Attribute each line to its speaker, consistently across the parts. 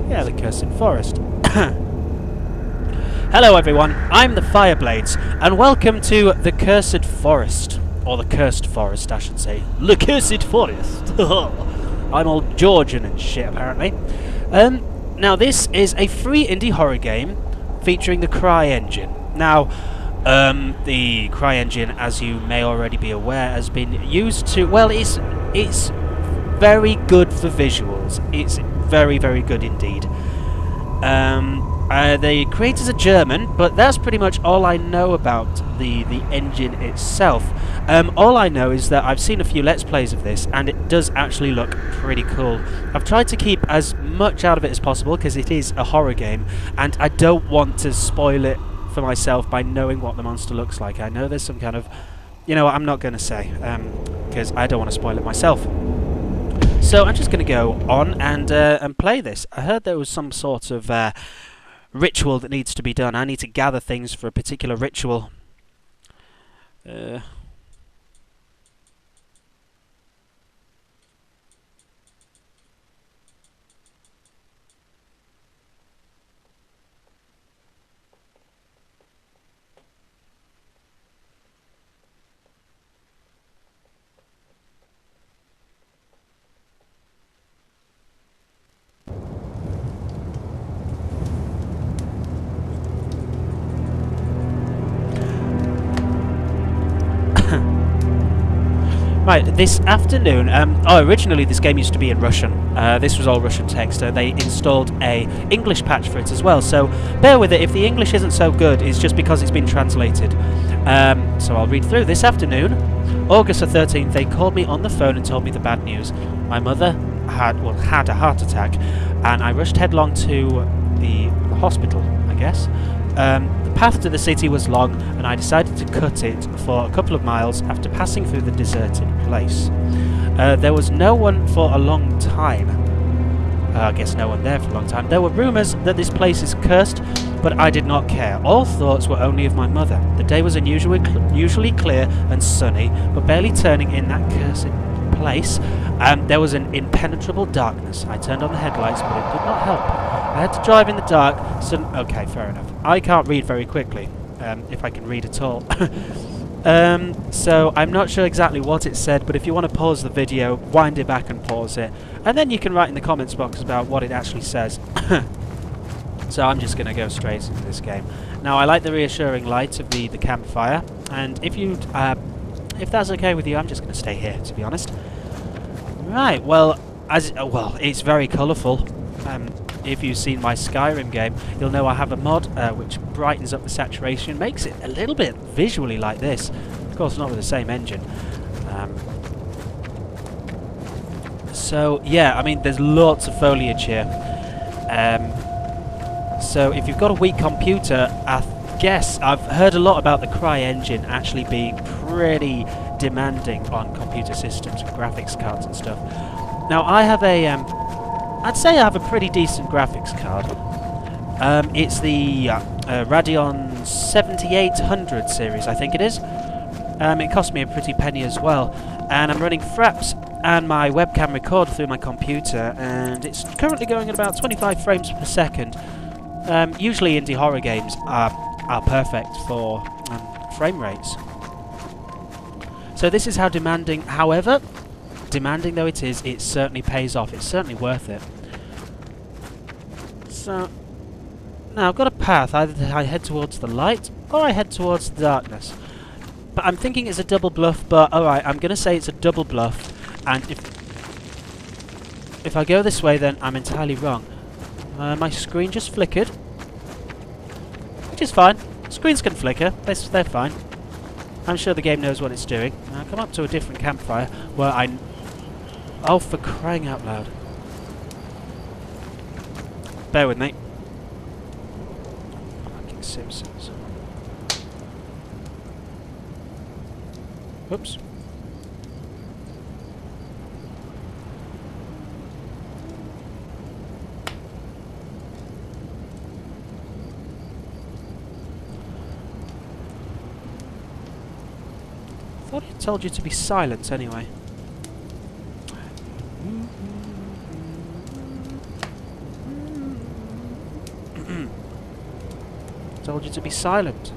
Speaker 1: Yeah, the Cursed Forest. Hello everyone, I'm TheFireBlades, and welcome to the Cursed Forest. Or the Cursed Forest, I should say. The Cursed Forest! I'm all Georgian and shit, apparently. Now this is a free indie horror game featuring the CryEngine. Now, the CryEngine, as you may already be aware, has been used to... Well, it's very good for visuals. It's very, very good indeed. The creators are German, but that's pretty much all I know about the engine itself. All I know is that I've seen a few Let's Plays of this, and it does actually look pretty cool. I've tried to keep as much out of it as possible, because it is a horror game, and I don't want to spoil it for myself by knowing what the monster looks like. I know there's some kind of... You know what, I'm not going to say, because I don't want to spoil it myself. So I'm just going to go on and play this. I heard there was some sort of ritual that needs to be done. I need to gather things for a particular ritual. Right, this afternoon, originally this game used to be in Russian. This was all Russian text. They installed a English patch for it as well, so bear with it. If the English isn't so good, it's just because it's been translated. So I'll read through. This afternoon, August the 13th, they called me on the phone and told me the bad news. My mother had a heart attack, and I rushed headlong to the hospital, I guess. The path to the city was long, and I decided to cut it for a couple of miles after passing through the deserted place. There was no one for a long time. I guess no one there for a long time. There were rumours that this place is cursed, but I did not care. All thoughts were only of my mother. The day was unusually clear and sunny, but barely turning in that cursed place. There was an impenetrable darkness. I turned on the headlights, but it did not help. I had to drive in the dark, so... Okay, fair enough. I can't read very quickly, if I can read at all. So I'm not sure exactly what it said, but if you want to pause the video, wind it back and pause it, and then you can write in the comments box about what it actually says. So I'm just going to go straight into this game. Now, I like the reassuring light of the campfire, and if that's okay with you, I'm just going to stay here, to be honest. Right, well, it's very colourful. If you've seen my Skyrim game, you'll know I have a mod which brightens up the saturation, makes it a little bit visually like this. Of course, not with the same engine. So, yeah, I mean, there's lots of foliage here. So, if you've got a weak computer, I guess I've heard a lot about the CryEngine actually being pretty demanding on computer systems and graphics cards and stuff. Now, I have a... I'd say I have a pretty decent graphics card. It's the Radeon 7800 series, I think it is. It cost me a pretty penny as well. And I'm running Fraps and my webcam recorder through my computer, and it's currently going at about 25 frames per second. Usually indie horror games are perfect for frame rates. So this is how demanding, however... demanding though it is, it certainly pays off. It's certainly worth it. So, now I've got a path. Either I head towards the light, or I head towards the darkness. But I'm thinking it's a double bluff, but alright, I'm going to say it's a double bluff, and if I go this way, then I'm entirely wrong. My screen just flickered, which is fine. Screens can flicker, they're fine. I'm sure the game knows what it's doing. Now, come up to a different campfire, where Oh, for crying out loud. Bear with me. Fucking Simpsons. Whoops. I thought it told you to be silent anyway. Told you to be silent.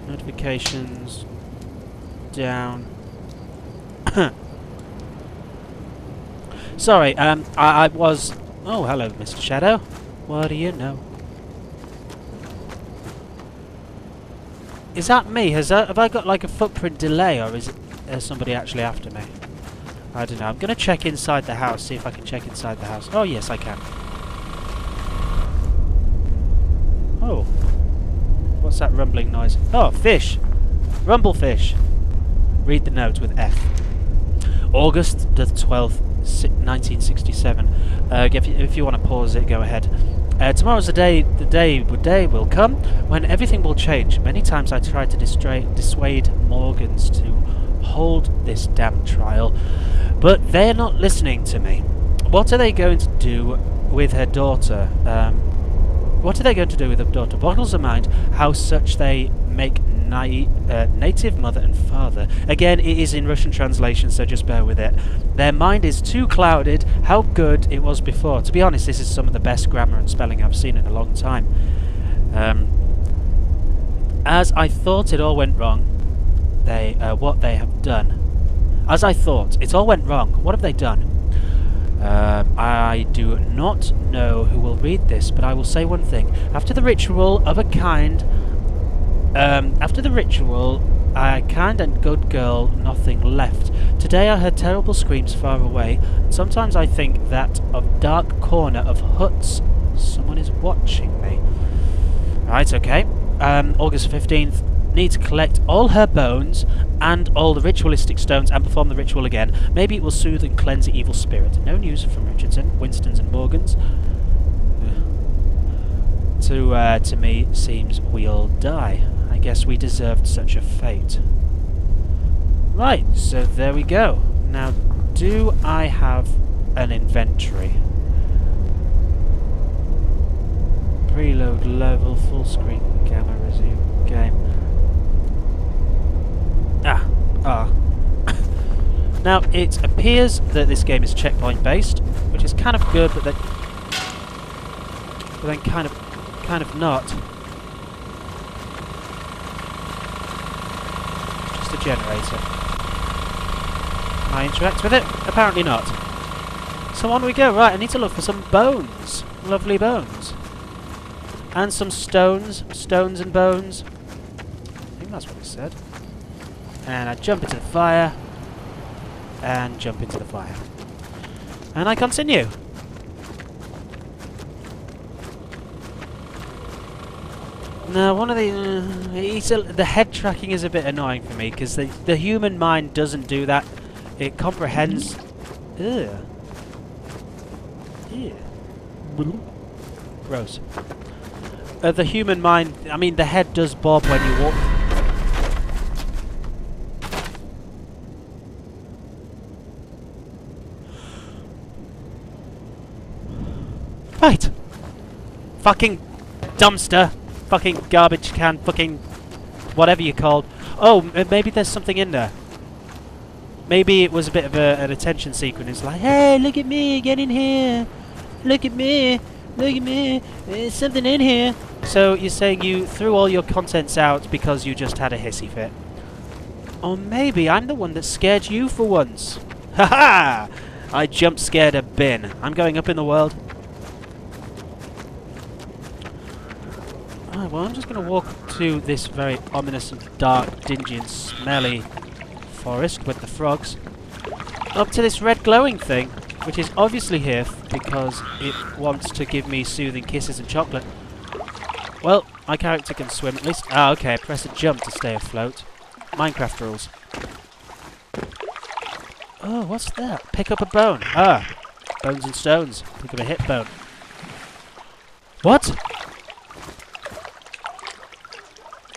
Speaker 1: Notifications. Down. Sorry, I was... Oh, hello, Mr. Shadow. What do you know? Is that me? Have I got like a footprint delay, or is there somebody actually after me? I don't know. I'm going to check inside the house, see if I can check inside the house. Oh, yes, I can. Oh. What's that rumbling noise? Oh, fish! Rumble fish! Read the note with F. August the 12th, 1967. If you want to pause it, go ahead. Tomorrow's the day will come when everything will change. Many times I tried to dissuade Morgans to hold this damn trial, but they're not listening to me. What are they going to do with her daughter? What are they going to do with her daughter? Boggles the mind how such they make native mother and father. Again, it is in Russian translation, so just bear with it. Their mind is too clouded. How good it was before. To be honest, this is some of the best grammar and spelling I've seen in a long time. As I thought, it all went wrong. What they have done. As I thought, it all went wrong. What have they done? I do not know who will read this, but I will say one thing. After the ritual of a kind... after the ritual, a kind and good girl, nothing left. Today I heard terrible screams far away, and sometimes I think that of dark corner of huts, someone is watching me. Right, okay. August 15th, need to collect all her bones and all the ritualistic stones and perform the ritual again. Maybe it will soothe and cleanse the evil spirit. No news from Richardson, Winston's and Morgan's. To me, seems we'll die. I guess we deserved such a fate. Right, so there we go. Now, do I have an inventory? Preload level, full screen, camera, resume, game. Now, it appears that this game is checkpoint based, which is kind of good, but then kind of not. Just a generator. Can I interact with it? Apparently not. So on we go. Right, I need to look for some bones. Lovely bones. And some stones. Stones and bones. I think that's what it said. And I jump into the fire. And jump into the fire. And I continue. Now, one of the head tracking is a bit annoying for me because the human mind doesn't do that. It comprehends. Ugh. Ew. Gross. The human mind. I mean, the head does bob when you walk. Right. Fucking dumpster. Fucking garbage can. Fucking whatever you called. Oh, maybe there's something in there. Maybe it was a bit of an attention sequence. It's like, hey, look at me, get in here. Look at me, look at me. There's something in here. So you're saying you threw all your contents out because you just had a hissy fit. Or maybe I'm the one that scared you for once. Haha! I jump scared a bin. I'm going up in the world. Alright, well, I'm just going to walk to this very ominous and dark, dingy and smelly forest with the frogs. Up to this red glowing thing, which is obviously here because it wants to give me soothing kisses and chocolate. Well, my character can swim at least. Ah, okay, press a jump to stay afloat. Minecraft rules. Oh, what's that? Pick up a bone. Ah, bones and stones. Pick up a hip bone. What?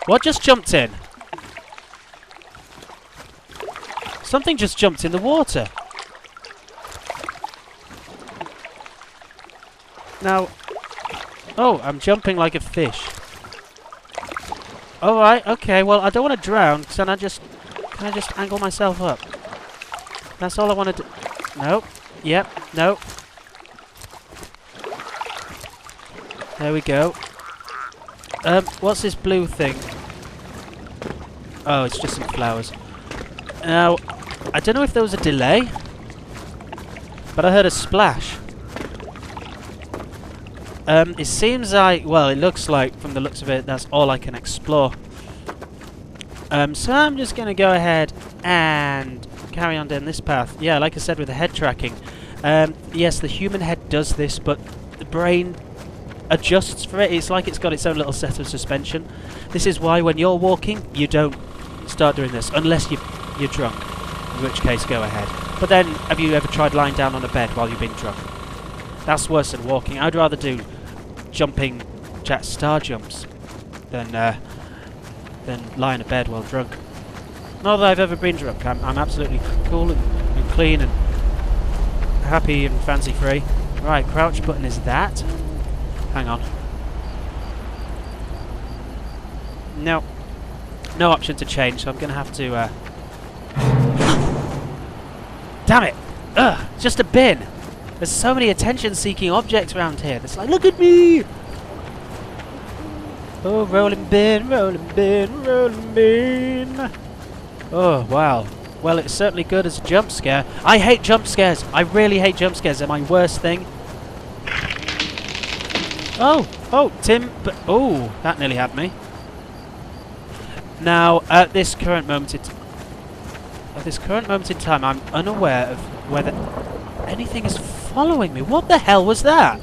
Speaker 1: What just jumped in? Something just jumped in the water. Now... Oh, I'm jumping like a fish. Alright, okay, well, I don't want to drown, because then can I just angle myself up? That's all I want to do. Nope. Yep. Nope. There we go. What's this blue thing? Oh, it's just some flowers. Now, I don't know if there was a delay, but I heard a splash. It seems like, well, it looks like, from the looks of it, that's all I can explore. So I'm just going to go ahead and carry on down this path. Yeah, like I said, with the head tracking. Yes, the human head does this, but the brain adjusts for it. It's like it's got its own little set of suspension. This is why when you're walking, you don't start doing this, unless you're drunk, in which case go ahead. But then, have you ever tried lying down on a bed while you've been drunk? That's worse than walking. I'd rather do jumping star jumps than lie in a bed while drunk. Not that I've ever been drunk. I'm absolutely cool and clean and happy and fancy free. Right, crouch button is that. Hang on. No. No option to change, so I'm going to have to... Damn it! Ugh! It's just a bin! There's so many attention-seeking objects around here. It's like, look at me! Oh, rolling bin, rolling bin, rolling bin. Oh, wow. Well, it's certainly good as a jump scare. I hate jump scares. I really hate jump scares. They're my worst thing. Oh, Tim. Oh, that nearly had me. Now, at this current moment in time, I'm unaware of whether anything is following me. What the hell was that?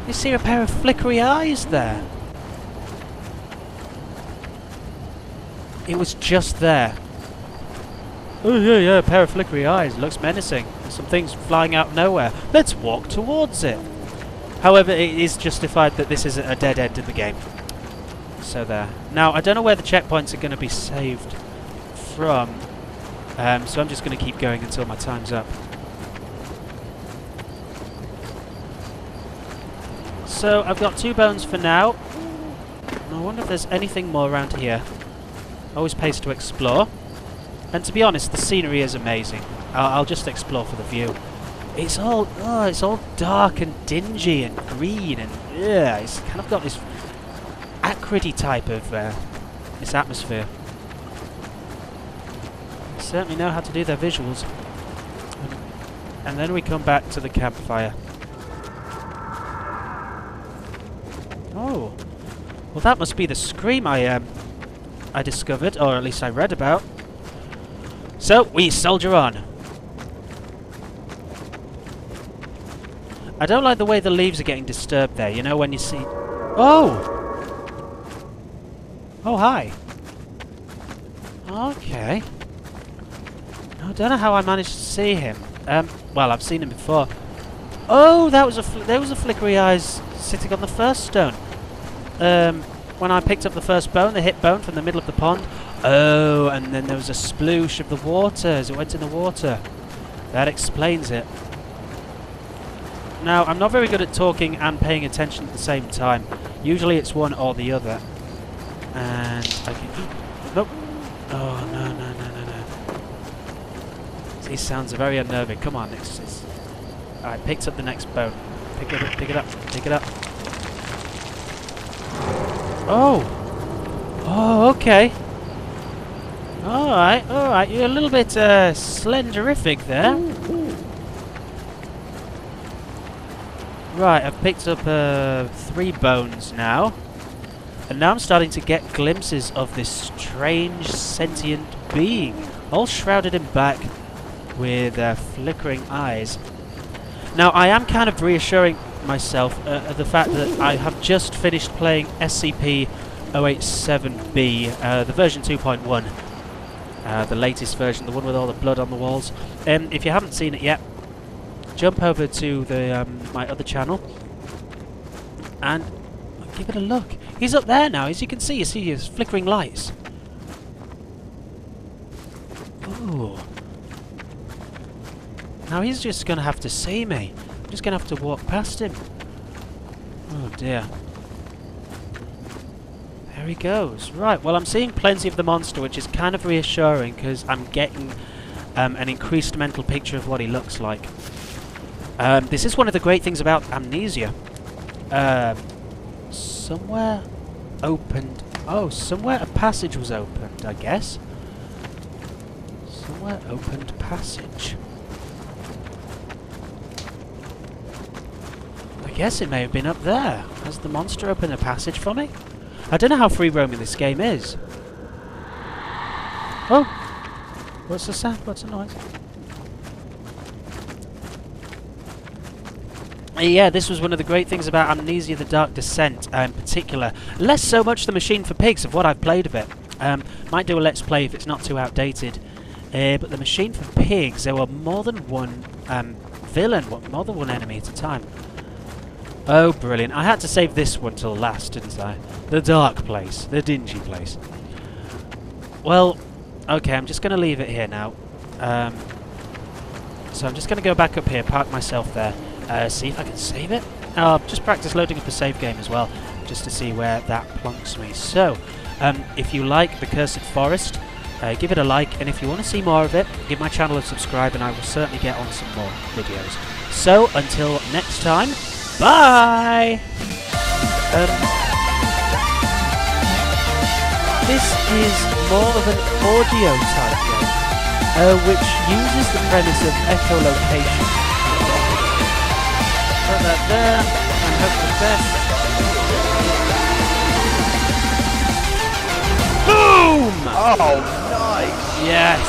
Speaker 1: You see a pair of flickery eyes there. It was just there. Oh yeah, a pair of flickery eyes. Looks menacing. There's some things flying out of nowhere. Let's walk towards it. However, it is justified that this isn't a dead end in the game. So there. Now, I don't know where the checkpoints are going to be saved from. So I'm just going to keep going until my time's up. So I've got 2 bones for now. I wonder if there's anything more around here. Always pays to explore. And to be honest, the scenery is amazing. I'll just explore for the view. It's all dark and dingy and green and yeah, it's kind of got this acrid type of this atmosphere. They certainly know how to do their visuals. And then we come back to the campfire. Oh, well, that must be the scream I discovered, or at least I read about. So we soldier on. I don't like the way the leaves are getting disturbed there. You know when you see. Oh. Oh, hi. Okay. I don't know how I managed to see him. Well, I've seen him before. Oh, that was there was a flickery eyes sitting on the first stone. When I picked up the first bone, the hit bone from the middle of the pond. Oh, and then there was a sploosh of the water as it went in the water. That explains it. Now, I'm not very good at talking and paying attention at the same time. Usually it's one or the other. And I can... Nope. Oh, no. These sounds are very unnerving. Come on, it's alright, picked up the next bone. Pick it up. Oh! Oh, okay. Alright. You're a little bit slenderific there. Right, I've picked up 3 bones now. And now I'm starting to get glimpses of this strange sentient being, all shrouded in black with flickering eyes. Now, I am kind of reassuring myself of the fact that I have just finished playing SCP-087-B, the version 2.1. The latest version, the one with all the blood on the walls. If you haven't seen it yet, jump over to the my other channel and give it a look. He's up there now, as you can see. You see his flickering lights. Ooh. Now he's just going to have to see me. I'm just going to have to walk past him. Oh dear. There he goes. Right, well, I'm seeing plenty of the monster, which is kind of reassuring because I'm getting an increased mental picture of what he looks like. This is one of the great things about amnesia. somewhere opened. Oh, somewhere a passage was opened, I guess. Somewhere opened passage. I guess it may have been up there. Has the monster opened a passage for me? I don't know how free roaming this game is. Oh! What's the sound? What's the noise? Yeah, this was one of the great things about Amnesia: The Dark Descent in particular. Less so much the Machine for Pigs of what I've played of it. Might do a Let's Play if it's not too outdated. But the Machine for Pigs, there were more than one villain, more than one enemy at a time. Oh, brilliant. I had to save this one till last, didn't I? The dark place. The dingy place. Well, okay, I'm just going to leave it here now. So I'm just going to go back up here, park myself there, see if I can save it. I'll just practice loading up a save game as well, just to see where that plonks me. So, if you like The Cursed Forest, give it a like, and if you want to see more of it, give my channel a subscribe, and I will certainly get on some more videos. So, until next time, bye! This is more of an audio type game, which uses the premise of echolocation. Put that there, and hope for the best. Boom!
Speaker 2: Oh, nice!
Speaker 1: Yes!